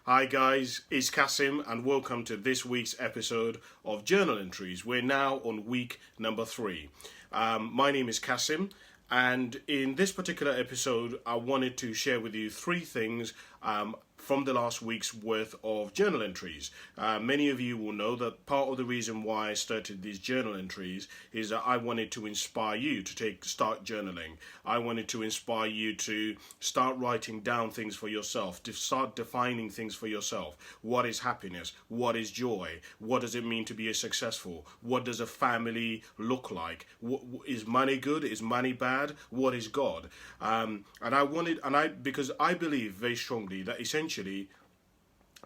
Hi guys, it's Cassim and welcome to this week's episode of Journal Entries. We're now on week number 3. My name is Cassim, and in this particular episode I wanted to share with you 3 things from the last week's worth of journal entries. Many of you will know that part of the reason why I started these journal entries is that I wanted to inspire you to start journaling. I wanted to inspire you to start writing down things for yourself, to start defining things for yourself. What is happiness? What is joy? What does it mean to be successful? What does a family look like? Is money good? Is money bad? What is God? Because I believe very strongly that essentially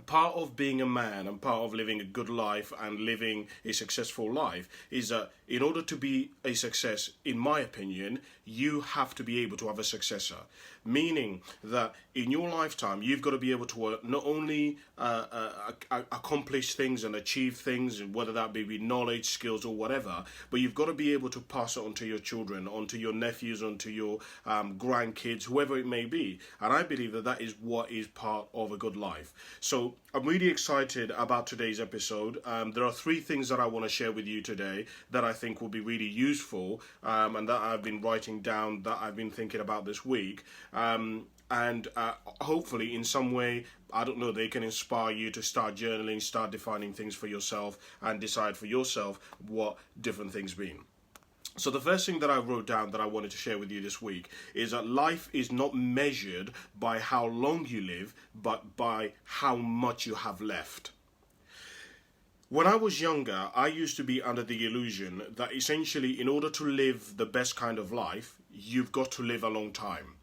part of being a man and part of living a good life and living a successful life is that in order to be a success, in my opinion, you have to be able to have a successor. Meaning that in your lifetime, you've got to be able to not only accomplish things and achieve things, whether that be with knowledge, skills, or whatever, but you've got to be able to pass it on to your children, onto your nephews, onto your grandkids, whoever it may be. And I believe that that is what is part of a good life. So I'm really excited about today's episode. There are 3 things that I want to share with you today that I think will be really useful and that I've been writing down, that I've been thinking about this week. And hopefully in some way, I don't know, they can inspire you to start journaling, start defining things for yourself and decide for yourself what different things mean. So the first thing that I wrote down that I wanted to share with you this week is that life is not measured by how long you live, but by how much you have left. When I was younger, I used to be under the illusion that essentially in order to live the best kind of life, you've got to live a long time.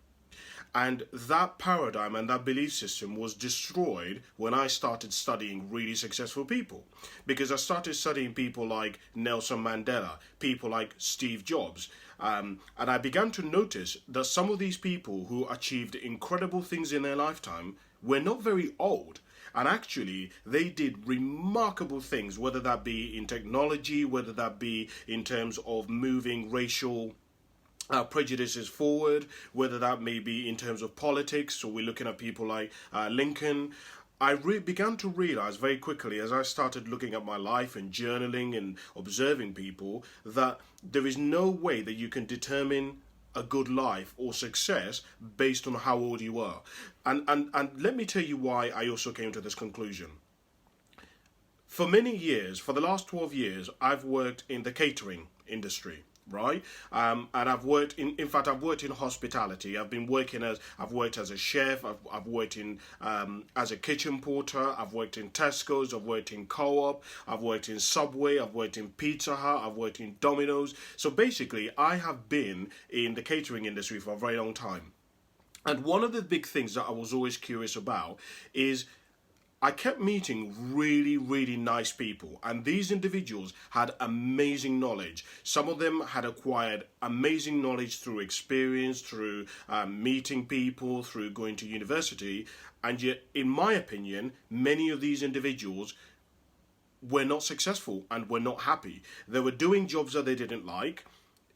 And that paradigm and that belief system was destroyed when I started studying really successful people. Because I started studying people like Nelson Mandela, people like Steve Jobs. And I began to notice that some of these people who achieved incredible things in their lifetime were not very old. And actually, they did remarkable things, whether that be in technology, whether that be in terms of moving racial prejudices forward, whether that may be in terms of politics. So we're looking at people like Lincoln. I began to realize very quickly as I started looking at my life and journaling and observing people that there is no way that you can determine a good life or success based on how old you are. And let me tell you why I also came to this conclusion. For many years, for the last 12 years, I've worked in the catering industry. Right, and I've worked I've worked in hospitality. I've worked as a chef. I've worked in as a kitchen porter. I've worked in Tesco's. I've worked in Co-op. I've worked in Subway. I've worked in Pizza Hut. I've worked in Domino's. So basically, I have been in the catering industry for a very long time. And one of the big things that I was always curious about is I kept meeting really, really nice people, and these individuals had amazing knowledge. Some of them had acquired amazing knowledge through experience, through meeting people, through going to university, and yet, in my opinion, many of these individuals were not successful and were not happy. They were doing jobs that they didn't like.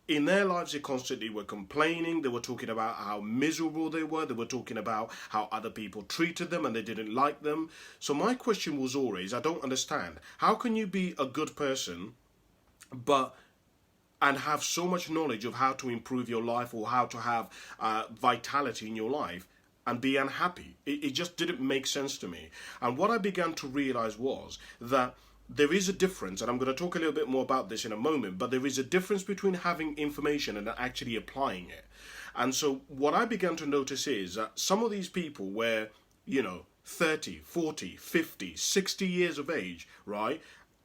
In their lives, they constantly were complaining. They were talking about how miserable they were. They were talking about how other people treated them and they didn't like them. So my question was always, I don't understand. How can you be a good person and have so much knowledge of how to improve your life or how to have vitality in your life and be unhappy? It just didn't make sense to me. And what I began to realize was that there is a difference, and I'm going to talk a little bit more about this in a moment, but there is a difference between having information and actually applying it. And so what I began to notice is that some of these people were, 30, 40, 50, 60 years of age, right?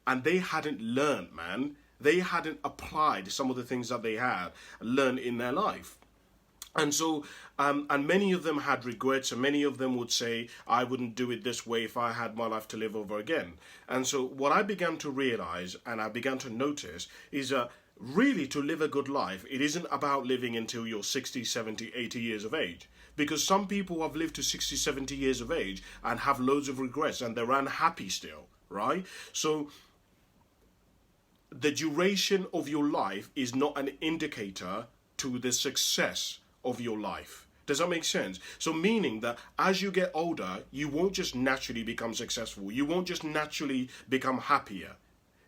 And they hadn't learned, man. They hadn't applied some of the things that they had learned in their life. And so, and many of them had regrets, and many of them would say, I wouldn't do it this way if I had my life to live over again. And so what I began to realize and I began to notice is that really to live a good life, it isn't about living until you're 60, 70, 80 years of age. Because some people have lived to 60, 70 years of age and have loads of regrets and they're unhappy still, right? So the duration of your life is not an indicator to the success of your life. Does that make sense? So meaning that as you get older, you won't just naturally become successful. You won't just naturally become happier.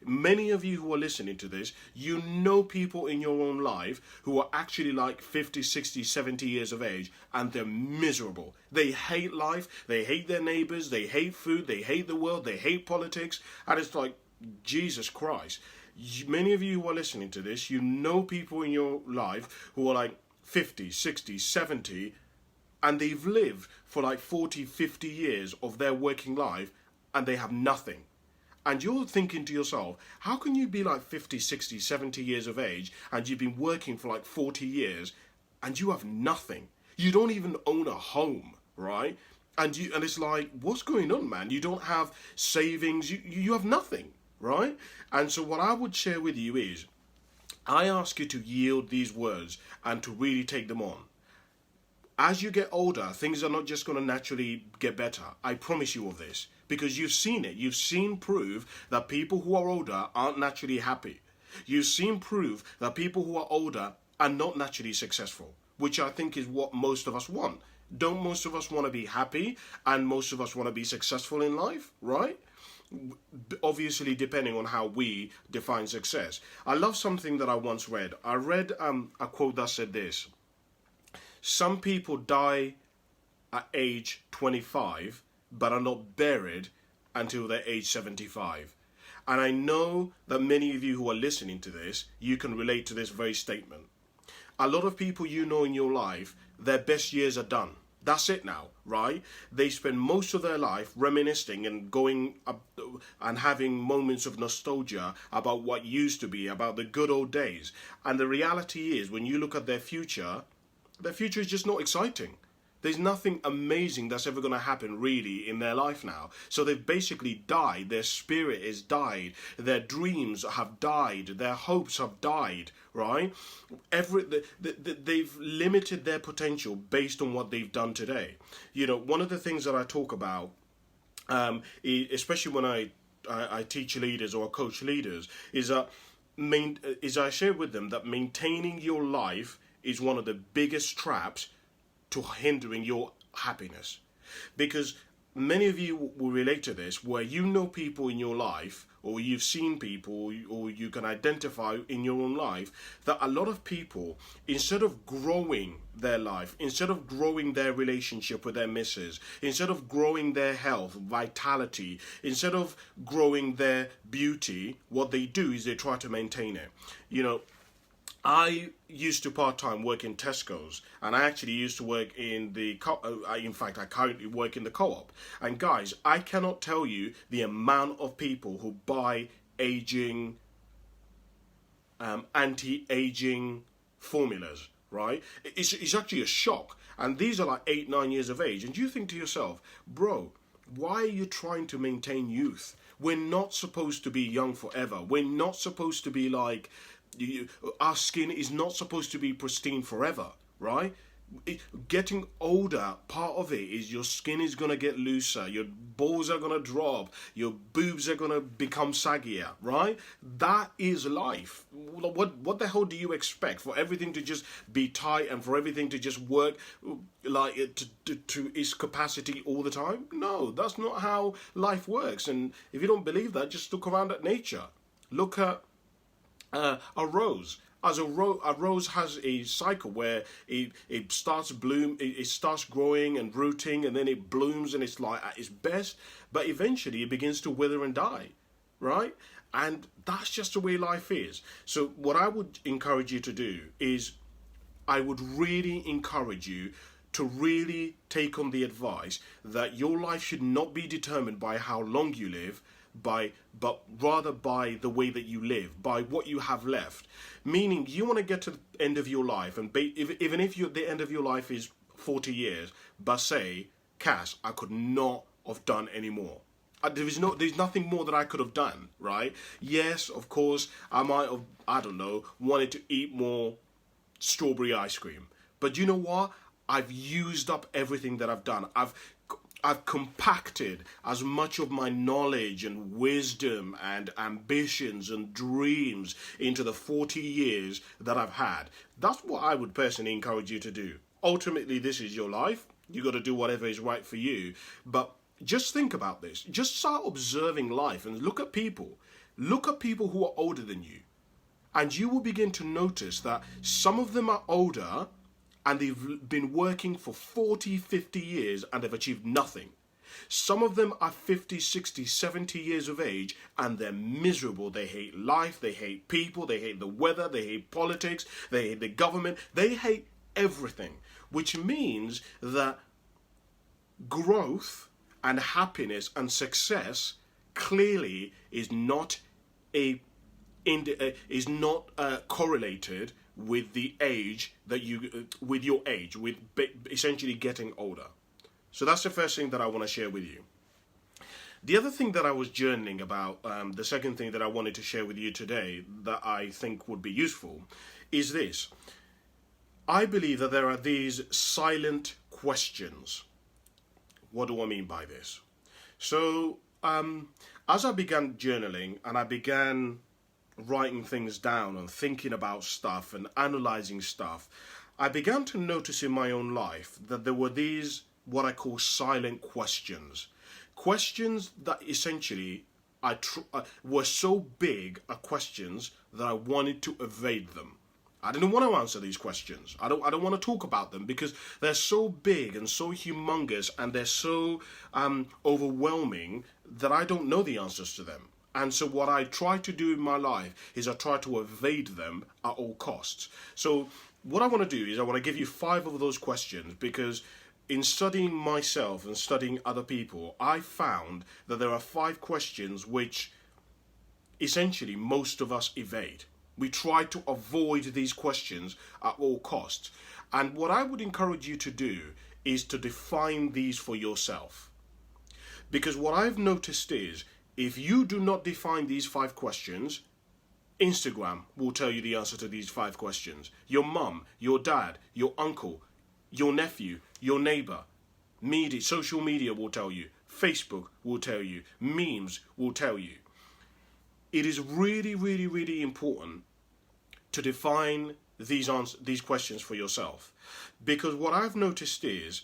Many of you who are listening to this, you know people in your own life who are actually like 50, 60, 70 years of age, and they're miserable. They hate life, they hate their neighbors, they hate food, they hate the world, they hate politics, and it's like, Jesus Christ. Many of you who are listening to this, you know people in your life who are like 50, 60, 70, and they've lived for like 40, 50 years of their working life, and they have nothing. And you're thinking to yourself, how can you be like 50, 60, 70 years of age and you've been working for like 40 years and you have nothing? You don't even own a home, right? And it's like, what's going on, man? You don't have savings, you have nothing, right? And so what I would share with you is, I ask you to yield these words and to really take them on. As you get older, things are not just going to naturally get better. I promise you of this. Because you've seen it. You've seen proof that people who are older aren't naturally happy. You've seen proof that people who are older are not naturally successful, which I think is what most of us want. Don't most of us want to be happy and most of us want to be successful in life, right? Obviously, depending on how we define success. I love something that I once read. I read a quote that said this: some people die at age 25 but are not buried until they're age 75. And I know that many of you who are listening to this, you can relate to this very statement. A lot of people you know in your life, their best years are done. That's it now, right? They spend most of their life reminiscing and going up and having moments of nostalgia about what used to be, about the good old days. And the reality is, when you look at their future is just not exciting. There's nothing amazing that's ever going to happen really in their life now. So they've basically died. Their spirit is died. Their dreams have died. Their hopes have died, right? They've limited their potential based on what they've done today. You know, one of the things that I talk about, especially when I teach leaders or coach leaders, is I share with them that maintaining your life is one of the biggest traps to hindering your happiness. Because many of you will relate to this, where you know people in your life, or you've seen people, or you can identify in your own life, that a lot of people, instead of growing their life, instead of growing their relationship with their missus, instead of growing their health, vitality, instead of growing their beauty, what they do is they try to maintain it. You know, I used to part-time work in Tesco's, and I actually used to work in the in fact I currently work in the co-op. And guys, I cannot tell you the amount of people who buy aging anti-aging formulas, right? It's actually a shock. And these are like 8-9 years of age, and you think to yourself, bro, why are you trying to maintain youth? We're not supposed to be young forever. We're not supposed to be like, our skin is not supposed to be pristine forever, right? Getting older, part of it is your skin is going to get looser, your balls are going to drop, your boobs are going to become saggier, right? That is life. What the hell do you expect? For everything to just be tight and for everything to just work like to its capacity all the time? No, that's not how life works. And if you don't believe that, just look around at nature. Look at a rose. A rose has a cycle where it starts it starts growing and rooting, and then it blooms and it's like at its best, but eventually it begins to wither and die, right? And that's just the way life is. So what I would encourage you to do is, I would really encourage you to really take on the advice that your life should not be determined by how long you live, but rather by the way that you live, by what you have left. Meaning, you want to get to the end of your life, and even if the end of your life is 40 years, but say, Cass, I could not have done any more. There's nothing more that I could have done, right? Yes, of course, I might have, I don't know, wanted to eat more strawberry ice cream. But you know what? I've used up everything that I've done. I've compacted as much of my knowledge and wisdom and ambitions and dreams into the 40 years that I've had. That's what I would personally encourage you to do. ultimately this is your life. You got to do whatever is right for you. But just think about this. Just start observing life and look at people. Look at people who are older than you. And you will begin to notice that some of them are older and they've been working for 40, 50 years and they've achieved nothing. Some of them are 50, 60, 70 years of age and they're miserable. They hate life, they hate people, they hate the weather, they hate politics, they hate the government, they hate everything. Which means that growth and happiness and success clearly is not correlated with the age that with your age, with essentially getting older. So that's the first thing that I want to share with you. The other thing that I was journaling about, the second thing that I wanted to share with you today that I think would be useful, is this. I believe that there are these silent questions. What do I mean by this? So, as I began journaling and I began writing things down and thinking about stuff and analysing stuff, I began to notice in my own life that there were these, what I call silent questions. Questions that essentially were so big are questions that I wanted to evade them. I didn't want to answer these questions. I don't want to talk about them because they're so big and so humongous and they're so overwhelming that I don't know the answers to them. And so what I try to do in my life is I try to evade them at all costs. So what I want to do is I want to give you 5 of those questions, because in studying myself and studying other people, I found that there are 5 questions which essentially most of us evade. We try to avoid these questions at all costs. And what I would encourage you to do is to define these for yourself. Because what I've noticed is, if you do not define these 5 questions, Instagram will tell you the answer to these 5 questions. Your mum, your dad, your uncle, your nephew, your neighbor, media, social media will tell you. Facebook will tell you. Memes will tell you. It is really, really, really important to define these questions for yourself. Because what I've noticed is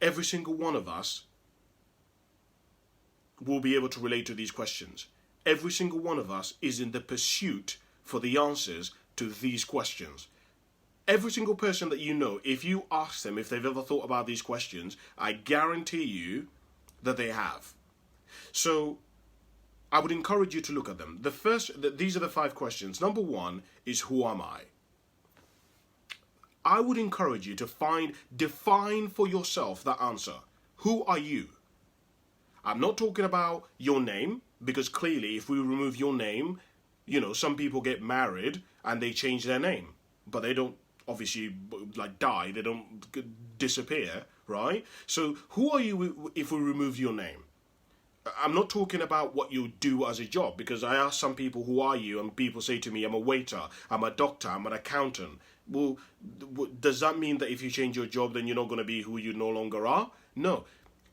every single one of us will be able to relate to these questions. Every single one of us is in the pursuit for the answers to these questions. Every single person that you know, if you ask them if they've ever thought about these questions, I guarantee you that they have. So I would encourage you to look at them. These are the 5 questions. Number 1 is, who am I? I would encourage you to define for yourself that answer. Who are you? I'm not talking about your name, because clearly if we remove your name, some people get married and they change their name, but they don't obviously die, they don't disappear, right? So who are you if we remove your name? I'm not talking about what you do as a job, because I ask some people, who are you? And people say to me, I'm a waiter, I'm a doctor, I'm an accountant. Well, does that mean that if you change your job, then you're not going to be who you no longer are? No.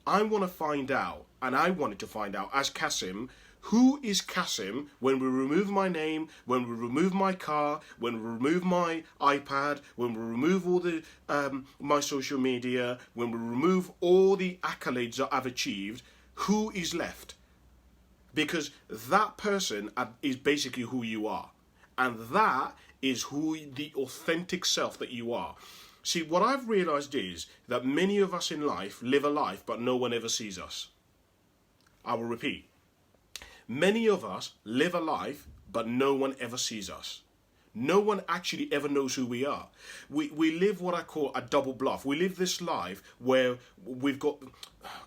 I want to find out, and I wanted to find out, as Cassim, who is Cassim when we remove my name, when we remove my car, when we remove my iPad, when we remove all the my social media, when we remove all the accolades that I've achieved, who is left? Because that person is basically who you are. And that is the authentic self that you are. See, what I've realized is that many of us in life live a life, but no one ever sees us. I will repeat. Many of us live a life, but no one ever sees us. No one actually ever knows who we are. We live what I call a double bluff. We live this life where we've got...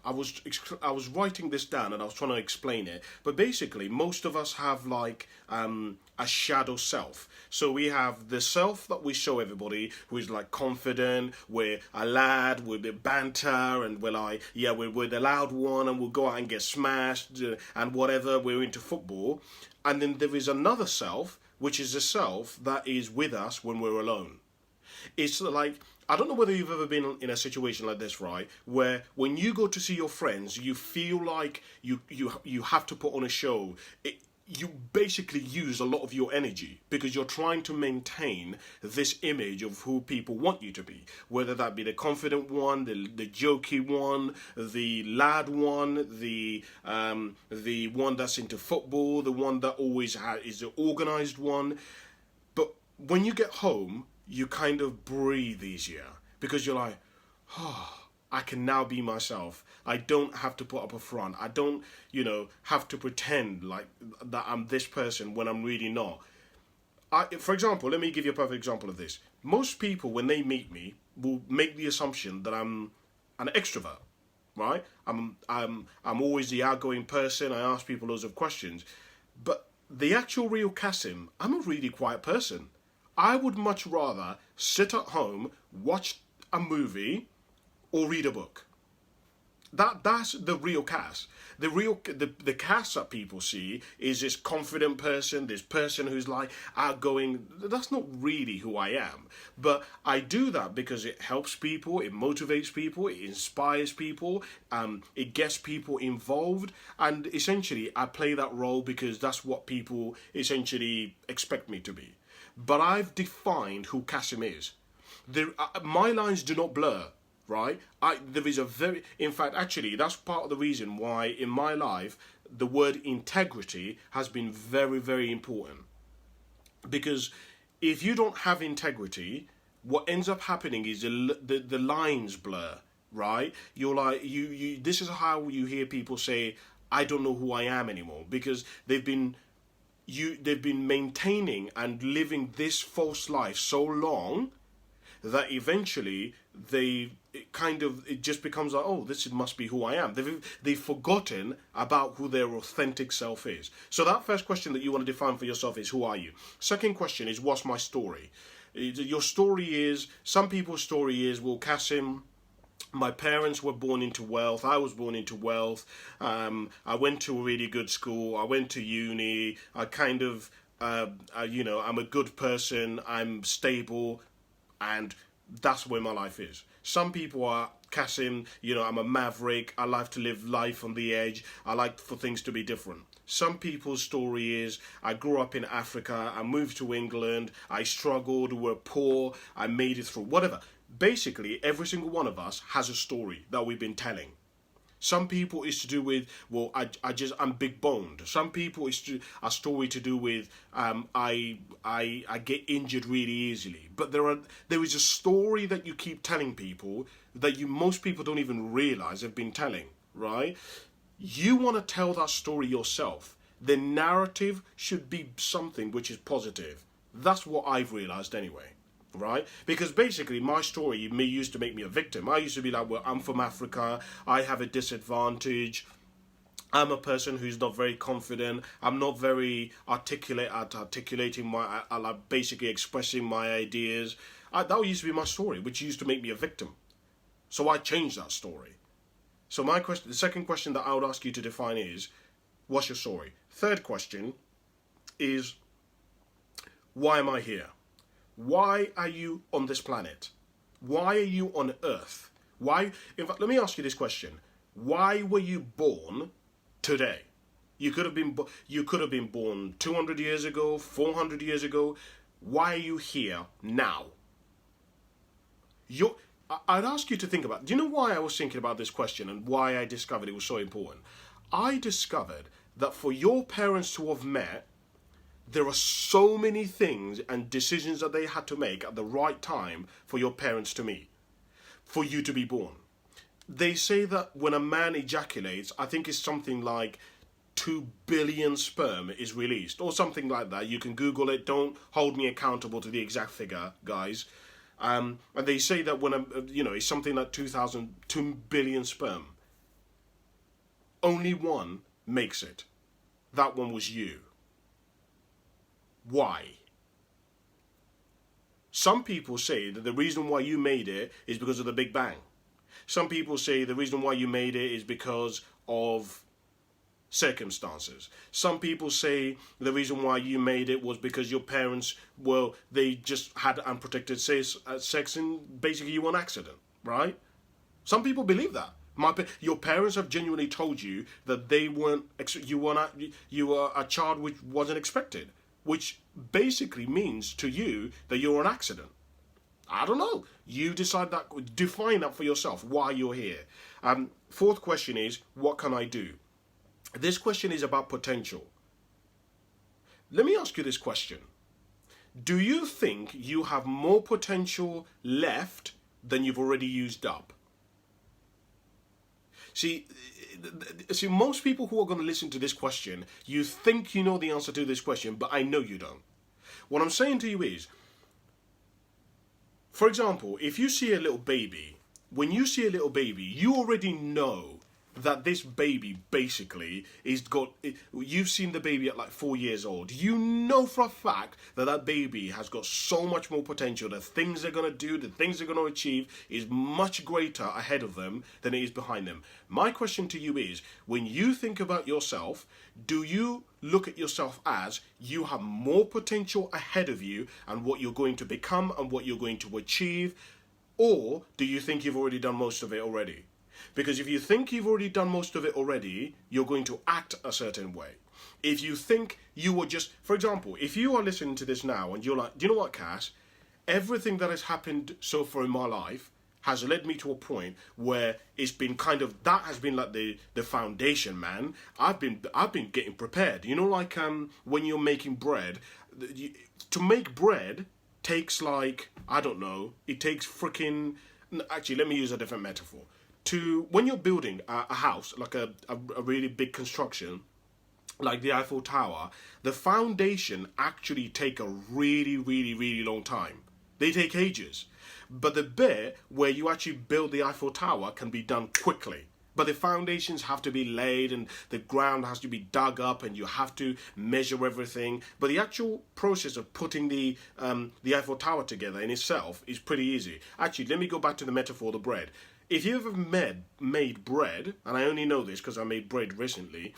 I was writing this down and I was trying to explain it. But basically, most of us have a shadow self. So we have the self that we show everybody, who is confident, we're a lad, we're the banter, and we're the loud one, and we'll go out and get smashed, and whatever, we're into football. And then there is another self, which is a self that is with us when we're alone. It's I don't know whether you've ever been in a situation like this, right? Where when you go to see your friends, you feel like you have to put on a show. you basically use a lot of your energy because you're trying to maintain this image of who people want you to be, whether that be the confident one, the jokey one, the lad one, the one that's into football, the one that always is the organized one. But when you get home, you kind of breathe easier because you're like, oh, I can now be myself. I don't have to put up a front. I don't, have to pretend like that I'm this person when I'm really not. For example, let me give you a perfect example of this. Most people, when they meet me, will make the assumption that I'm an extrovert, right? I'm always the outgoing person. I ask people loads of questions. But the actual real Cassim, I'm a really quiet person. I would much rather sit at home, watch a movie, or read a book. That's the real Cass. The Cass that people see is this confident person, this person who's like outgoing. That's not really who I am. But I do that because it helps people, it motivates people, it inspires people, it gets people involved, and essentially I play that role because that's what people essentially expect me to be. But I've defined who Cassim is. My lines do not blur. Right? In fact, actually, that's part of the reason why in my life, the word integrity has been very, very important. Because if you don't have integrity, what ends up happening is the lines blur, right? You're like, this is how you hear people say, I don't know who I am anymore, because they've been maintaining and living this false life so long that eventually it just becomes like, oh, this must be who I am. They've forgotten about who their authentic self is. So that first question that you want to define for yourself is, who are you? Second question is, what's my story? Your story is, some people's story is, well, Cassim, my parents were born into wealth. I was born into wealth. I went to a really good school. I went to uni. I kind of, I'm a good person. I'm stable. And that's where my life is. Some people are, Cassim, I'm a maverick. I like to live life on the edge. I like for things to be different. Some people's story is, I grew up in Africa. I moved to England. I struggled. We're poor. I made it through. Whatever. Basically, every single one of us has a story that we've been telling. Some people is to do with, well, I'm big boned. Some people is a story to do with, I get injured really easily. But there is a story that you keep telling people that most people don't even realize have been telling, right? You want to tell that story yourself. The narrative should be something which is positive. That's what I've realized anyway. Right? Because basically my story used to make me a victim. I used to be like, well, I'm from Africa, I have a disadvantage, I'm a person who's not very confident, I'm not very articulate at articulating basically expressing my ideas. That used to be my story, which used to make me a victim. So I changed that story. So the second question that I would ask you to define is, what's your story? Third question is, why am I here? Why are you on this planet? Why are you on Earth? In fact, let me ask you this question. Why were you born today? You could have been born 200 years ago, 400 years ago. Why are you here now? I'd ask you to think about, do you know why I was thinking about this question and why I discovered it was so important? I discovered that for your parents to have met, there are so many things and decisions that they had to make at the right time for your parents to meet, for you to be born. They say that when a man ejaculates, I think it's something like 2 billion sperm is released, or something like that. You can Google it. Don't hold me accountable to the exact figure, guys. And they say that when it's something like 2 billion sperm. Only one makes it. That one was you. Why? Some people say that the reason why you made it is because of the Big Bang. Some people say the reason why you made it is because of circumstances. Some people say the reason why you made it was because your parents, well, they just had unprotected sex and basically you were an accident, right? Some people believe that. Your parents have genuinely told you that they weren't. You were a child which wasn't expected, which basically means to you that you're an accident. I don't know. You decide that. Define that for yourself. Why you're here. Fourth question is, what can I do? This question is about potential. Let me ask you this question. Do you think you have more potential left than you've already used up? See, most people who are going to listen to this question, you think you know the answer to this question, but I know you don't. What I'm saying to you is, for example, if you see a little baby, when you see a little baby, you already know that this baby basically you've seen the baby at like 4 years old. You know for a fact that that baby has got so much more potential. The things they're going to do, the things they're going to achieve is much greater ahead of them than it is behind them. My question to you is, when you think about yourself, do you look at yourself as you have more potential ahead of you and what you're going to become and what you're going to achieve? Or do you think you've already done most of it already? Because if you think you've already done most of it already, you're going to act a certain way. If you think you were just, for example, if you are listening to this now and you're like, do you know what, Cass? Everything that has happened so far in my life has led me to a point where it's been kind of, that has been like the foundation, man. I've been getting prepared. You know, like when you're making bread, to make bread takes like, I don't know, it takes freaking, actually, let me use a different metaphor. When you're building a house, like a really big construction, like the Eiffel Tower, the foundation actually take a really, really, really long time. They take ages. But the bit where you actually build the Eiffel Tower can be done quickly. But the foundations have to be laid and the ground has to be dug up and you have to measure everything. But the actual process of putting the Eiffel Tower together in itself is pretty easy. Actually, let me go back to the metaphor of the bread. If you've ever made bread, and I only know this because I made bread recently,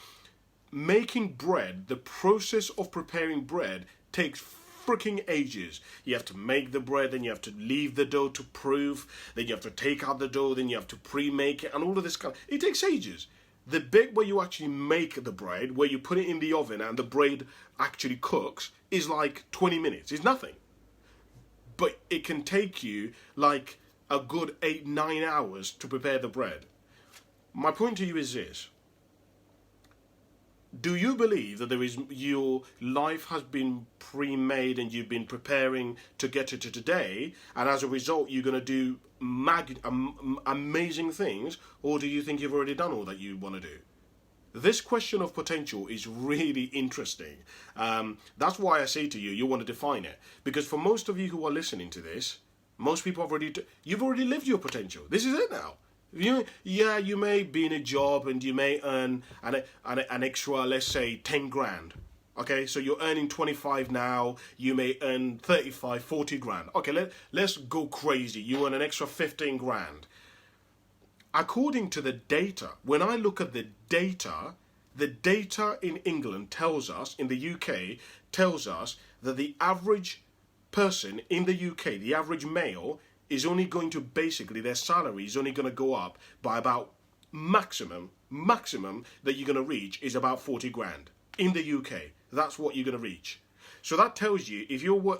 making bread, the process of preparing bread takes freaking ages. You have to make the bread, then you have to leave the dough to proof, then you have to take out the dough, then you have to pre-make it, and all of this it takes ages. The bit where you actually make the bread, where you put it in the oven and the bread actually cooks, is like 20 minutes. It's nothing. But it can take you like a good 8-9 hours to prepare the bread. My point to you is this. Do you believe that your life has been pre-made and you've been preparing to get to today, and as a result you're going to do amazing things, or do you think you've already done all that you want to do? This question of potential is really interesting. That's why I say to you, you want to define it. Because for most of you who are listening to this, most people you've already lived your potential. This is it now. You may be in a job and you may earn an extra, let's say, 10 grand. Okay, so you're earning 25 now, you may earn 35, 40 grand. Okay, let's go crazy. You earn an extra 15 grand. According to the data, when I look at the data in England tells us, in the UK, tells us that the average person in the UK, the average male, is only going to their salary is only going to go up by about maximum that you're going to reach is about 40 grand in the UK. That's what you're going to reach. So that tells you if you're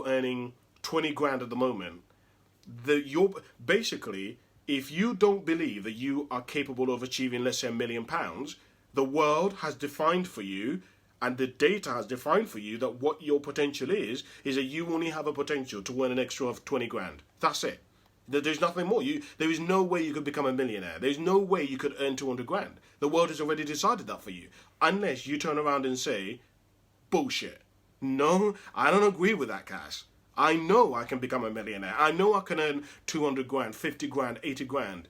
earning 20 grand at the moment, if you don't believe that you are capable of achieving, let's say, £1 million, the world has defined for you and the data has defined for you that what your potential is that you only have a potential to earn an extra of 20 grand. That's it. There's nothing more. There is no way you could become a millionaire. There's no way you could earn 200 grand. The world has already decided that for you. Unless you turn around and say, bullshit. No, I don't agree with that, Cass. I know I can become a millionaire. I know I can earn 200 grand, 50 grand, 80 grand.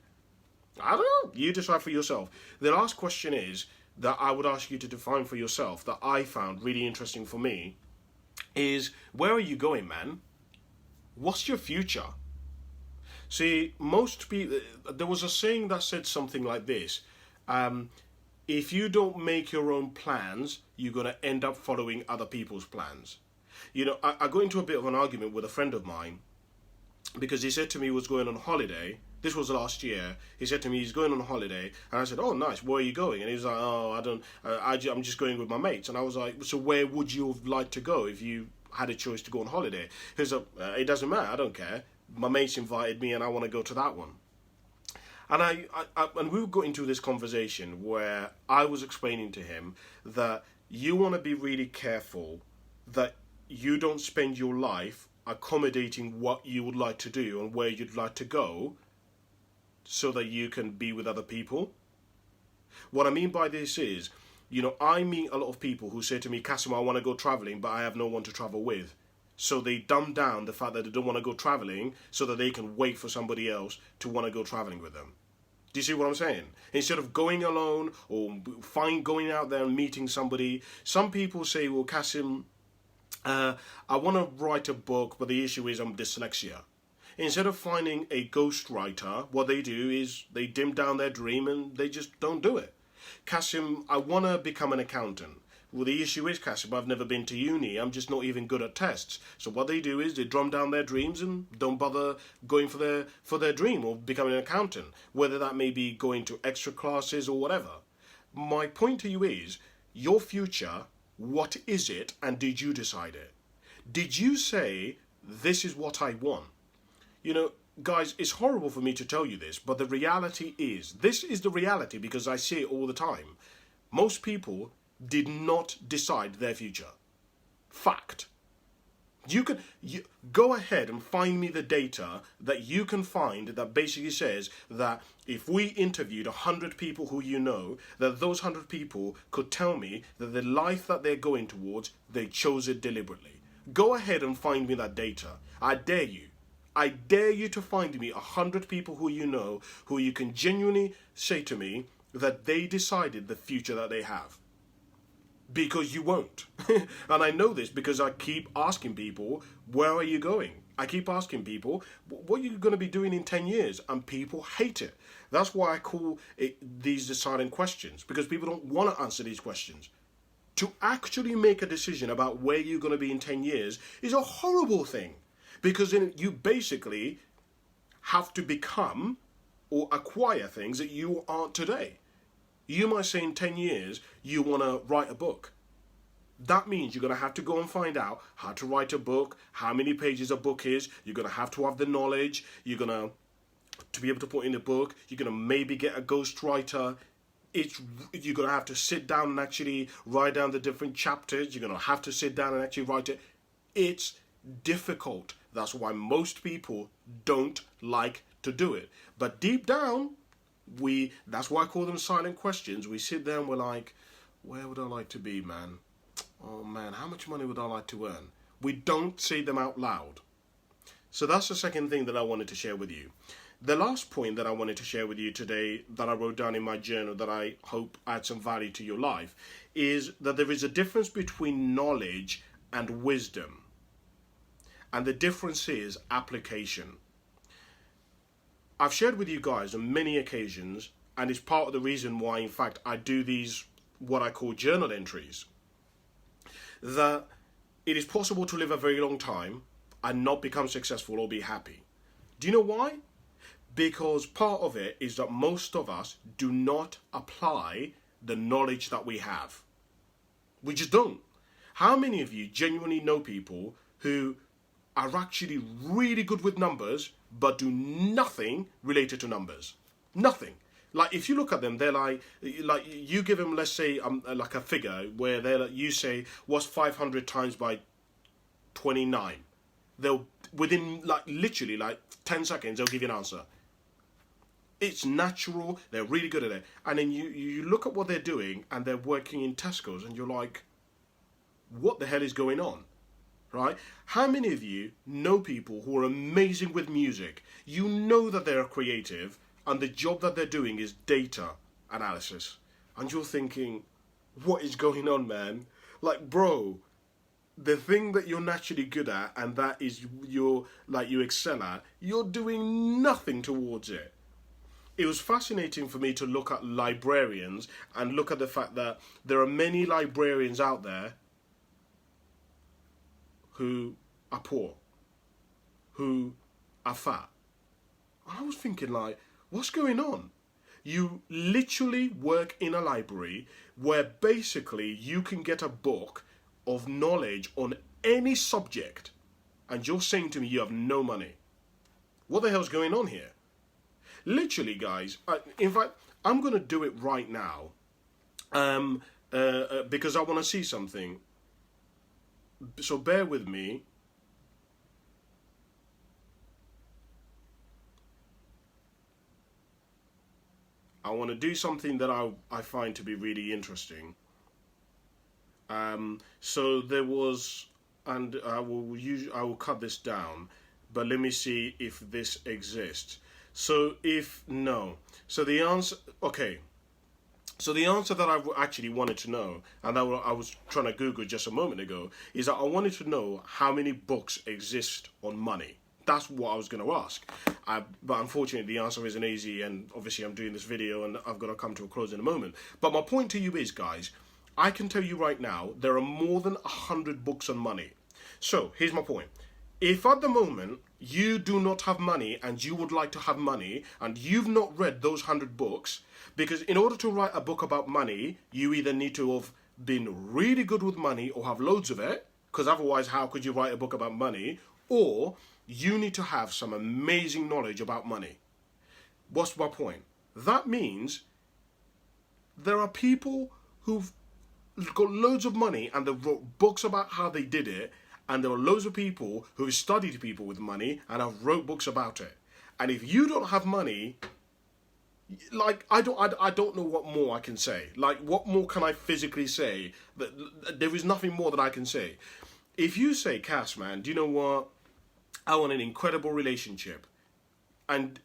I don't know. You decide for yourself. The last question is, that I would ask you to define for yourself, that I found really interesting for me, is where are you going, man? What's your future? See, most people, there was a saying that said something like this, if you don't make your own plans, you're going to end up following other people's plans. You know, I got into a bit of an argument with a friend of mine because he said to me he was going on holiday This was last year. He said to me he's going on holiday, and I said, "Oh, nice. Where are you going?" And he was like, "Oh, I don't. I'm just going with my mates." And I was like, "So where would you have liked to go if you had a choice to go on holiday?" He was like, "It doesn't matter. I don't care. My mates invited me, and I want to go to that one." And and we got into this conversation where I was explaining to him that you want to be really careful that you don't spend your life accommodating what you would like to do and where you'd like to go so that you can be with other people. What I mean by this is, I meet a lot of people who say to me, "Cassim, I want to go traveling, but I have no one to travel with." So they dumb down the fact that they don't want to go traveling so that they can wait for somebody else to want to go traveling with them. Do you see what I'm saying? Instead of going alone or going out there and meeting somebody, some people say, "Well, Cassim, I want to write a book, but the issue is I'm dyslexia." Instead of finding a ghostwriter, what they do is they dim down their dream and they just don't do it. "Cassim, I want to become an accountant." Well, the issue is, "Cassim, I've never been to uni. I'm just not even good at tests." So what they do is they drum down their dreams and don't bother going for their dream or becoming an accountant, whether that may be going to extra classes or whatever. My point to you is, your future, what is it, and did you decide it? Did you say, "This is what I want"? Guys, it's horrible for me to tell you this, but the reality is, this is the reality because I see it all the time. Most people did not decide their future. Fact. You go ahead and find me the data that you can find that basically says that if we interviewed 100 people who that those 100 people could tell me that the life that they're going towards, they chose it deliberately. Go ahead and find me that data. I dare you. I dare you to find me 100 people who who you can genuinely say to me that they decided the future that they have. Because you won't. And I know this because I keep asking people, "Where are you going?" I keep asking people, "What are you going to be doing in 10 years?" And people hate it. That's why I call it these deciding questions, because people don't want to answer these questions. To actually make a decision about where you're going to be in 10 years is a horrible thing. Because then you basically have to become or acquire things that you aren't today. You might say in 10 years you want to write a book. That means you're going to have to go and find out how to write a book, how many pages a book is. You're going to have the knowledge. You're going to be able to put in a book. You're going to maybe get a ghostwriter. You're going to have to sit down and actually write down the different chapters. You're going to have to sit down and actually write it. It's difficult. That's why most people don't like to do it. But deep down, that's why I call them silent questions. We sit there and we're like, "Where would I like to be, man? Oh man, how much money would I like to earn?" We don't say them out loud. So that's the second thing that I wanted to share with you. The last point that I wanted to share with you today that I wrote down in my journal that I hope adds some value to your life is that there is a difference between knowledge and wisdom. And the difference is application. I've shared with you guys on many occasions, and it's part of the reason why, in fact, I do these, what I call journal entries, that it is possible to live a very long time and not become successful or be happy. Do you know why? Because part of it is that most of us do not apply the knowledge that we have. We just don't. How many of you genuinely know people who are actually really good with numbers but do nothing related to numbers? Nothing. Like, if you look at them, they're like you give them, let's say, like a figure where you say, "What's 500 times by 29?" They'll, within literally 10 seconds, they'll give you an answer. It's natural. They're really good at it. And then you look at what they're doing, and they're working in Tesco's, and you're like, what the hell is going on? Right? How many of you know people who are amazing with music? You know that they're creative, and the job that they're doing is data analysis. And you're thinking, what is going on, man? Like, bro, the thing that you're naturally good at, and that is you excel at, you're doing nothing towards it. It was fascinating for me to look at librarians and look at the fact that there are many librarians out there who are poor, who are fat, I was thinking, like, what's going on? You literally work in a library where basically you can get a book of knowledge on any subject, and you're saying to me you have no money. What the hell's going on here? Literally, guys, in fact, I'm going to do it right now because I want to see something. So bear with me. I want to do something that I find to be really interesting. So there was, and I will cut this down, but let me see if this exists. So if no, so the answer, okay. So the answer that I actually wanted to know, and that I was trying to Google just a moment ago, is that I wanted to know how many books exist on money. That's what I was going to ask. But unfortunately, the answer isn't easy, and obviously I'm doing this video, and I've got to come to a close in a moment. But my point to you is, guys, I can tell you right now, there are more than 100 books on money. So here's my point. If at the moment you do not have money and you would like to have money and you've not read those 100 books, because in order to write a book about money, you either need to have been really good with money or have loads of it, because otherwise how could you write a book about money? Or you need to have some amazing knowledge about money. What's my point? That means there are people who've got loads of money and they've wrote books about how they did it, and there are loads of people who have studied people with money and have wrote books about it. And if you don't have money, like, I don't know what more I can say. Like, what more can I physically say? There is nothing more that I can say. If you say, Cass, man, do you know what? I want an incredible relationship. And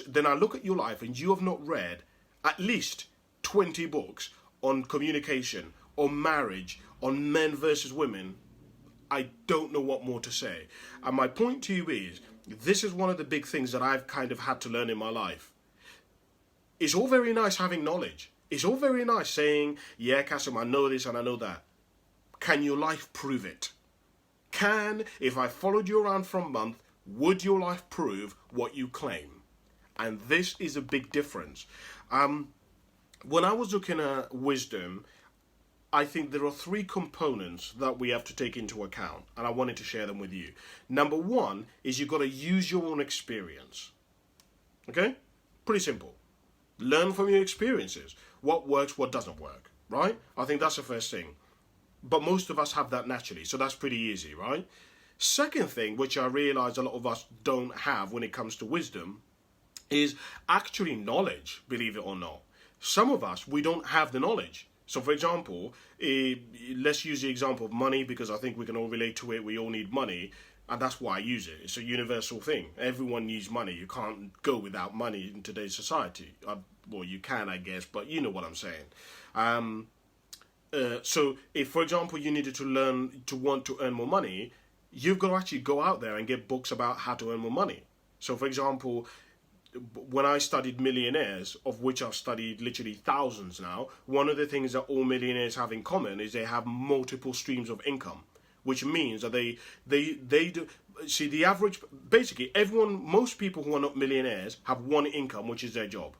then I look at your life and you have not read at least 20 books on communication, on marriage, on men versus women. I don't know what more to say. And my point to you is, this is one of the big things that I've kind of had to learn in my life. It's all very nice having knowledge. It's all very nice saying, yeah, Cassim, I know this and I know that. Can your life prove it? If I followed you around for a month, would your life prove what you claim? And this is a big difference. When I was looking at wisdom, I think there are 3 components that we have to take into account, and I wanted to share them with you. Number 1 is you've got to use your own experience. Okay? Pretty simple. Learn from your experiences. What works, what doesn't work, right? I think that's the first thing. But most of us have that naturally, so that's pretty easy, right? Second thing, which I realize a lot of us don't have when it comes to wisdom, is actually knowledge, believe it or not. Some of us, we don't have the knowledge. So, for example, let's use the example of money, because I think we can all relate to it. We all need money, and that's why I use it. It's a universal thing. Everyone needs money. You can't go without money in today's society. Well, you can, I guess, but you know what I'm saying. So, if, for example, you needed to want to earn more money, you've got to actually go out there and get books about how to earn more money. So, for example, when I studied millionaires, of which I've studied literally thousands now, one of the things that all millionaires have in common is they have multiple streams of income, which means that they do, see, the average, basically most people who are not millionaires have one income, which is their job.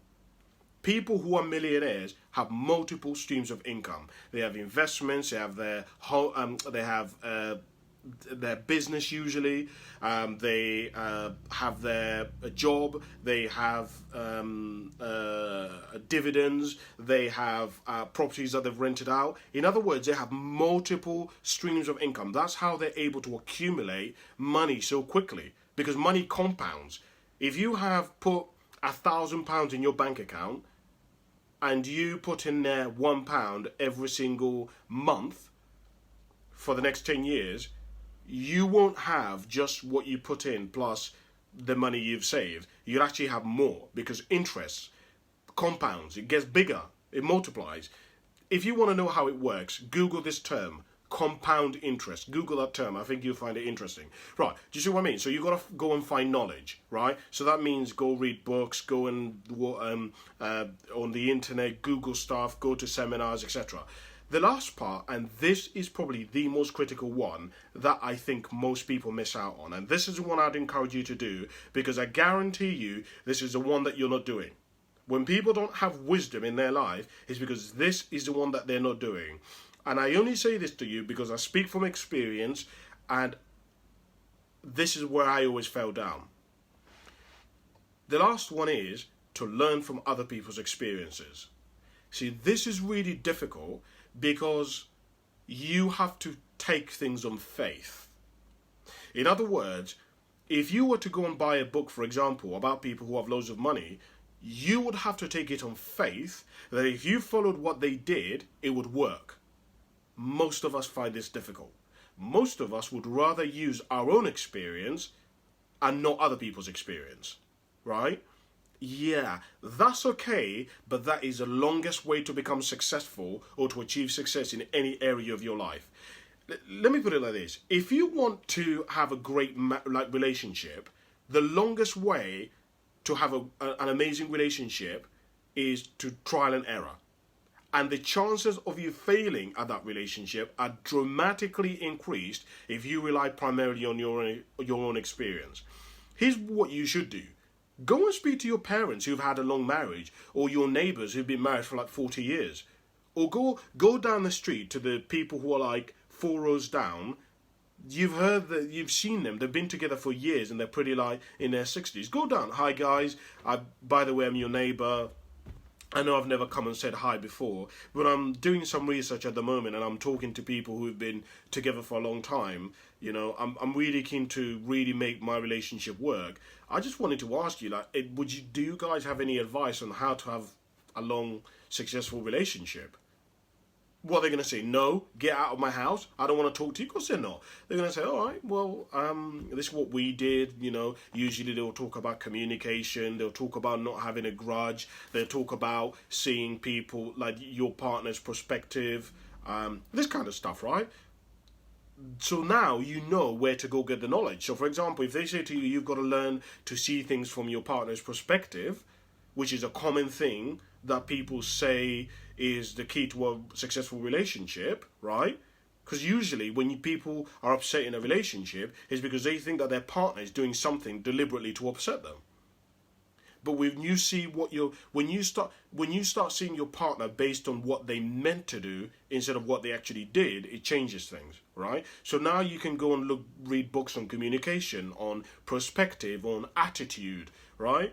People who are millionaires have multiple streams of income. They have investments, they have their business usually, they have their job, they have dividends, they have properties that they've rented out. In other words, they have multiple streams of income. That's how they're able to accumulate money so quickly, because money compounds. If you have put £1,000 in your bank account and you put in there £1 every single month for the next 10 years, you won't have just what you put in plus the money you've saved. You'll actually have more, because interest compounds. It gets bigger. It multiplies. If you want to know how it works, Google this term, compound interest. Google that term. I think you'll find it interesting. Right. Do you see what I mean? So you've got to go and find knowledge, right? So that means go read books, go and on the internet, Google stuff, go to seminars, etc. The last part, and this is probably the most critical one that I think most people miss out on, and this is the one I'd encourage you to do, because I guarantee you this is the one that you're not doing. When people don't have wisdom in their life, it's because this is the one that they're not doing. And I only say this to you because I speak from experience, and this is where I always fell down. The last one is to learn from other people's experiences. See, this is really difficult because you have to take things on faith. In other words, if you were to go and buy a book, for example, about people who have loads of money, you would have to take it on faith that if you followed what they did, it would work. Most of us find this difficult. Most of us would rather use our own experience and not other people's experience, right? Yeah, that's okay, but that is the longest way to become successful or to achieve success in any area of your life. Let me put it like this. If you want to have a great relationship, the longest way to have an amazing relationship is to trial and error. And the chances of you failing at that relationship are dramatically increased if you rely primarily on your own experience. Here's what you should do. Go and speak to your parents who've had a long marriage, or your neighbours who've been married for like 40 years. Or go down the street to the people who are like 4 rows down. You've heard that, you've seen them, they've been together for years and they're pretty like in their 60s. Go down, hi guys, by the way, I'm your neighbour. I know I've never come and said hi before, but I'm doing some research at the moment and I'm talking to people who've been together for a long time. You know, I'm really keen to really make my relationship work. I just wanted to ask you, like, do you guys have any advice on how to have a long, successful relationship? What are they going to say? No, get out of my house. I don't want to talk to you. Of course they're not. They're going to say, all right, well, this is what we did. You know, usually they'll talk about communication. They'll talk about not having a grudge. They'll talk about seeing people, like your partner's perspective, this kind of stuff, right? So now you know where to go get the knowledge. So for example, if they say to you, you've got to learn to see things from your partner's perspective, which is a common thing that people say is the key to a successful relationship, right? Because usually when people are upset in a relationship, it's because they think that their partner is doing something deliberately to upset them. But when you see when you start seeing your partner based on what they meant to do instead of what they actually did, it changes things, right? So now you can go and read books on communication, on perspective, on attitude, right?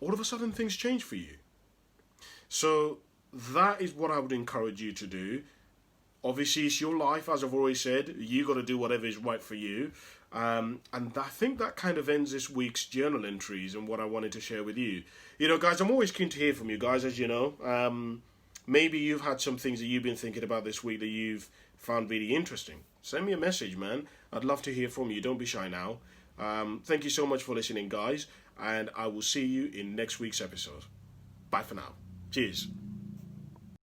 All of a sudden things change for you. So that is what I would encourage you to do. Obviously, it's your life, as I've already said. You got to do whatever is right for you. And I think that kind of ends this week's journal entries and what I wanted to share with you. You know, guys, I'm always keen to hear from you guys, as you know. Maybe you've had some things that you've been thinking about this week that you've found really interesting. Send me a message, man. I'd love to hear from you. Don't be shy now. Thank you so much for listening, guys. And I will see you in next week's episode. Bye for now. Cheers.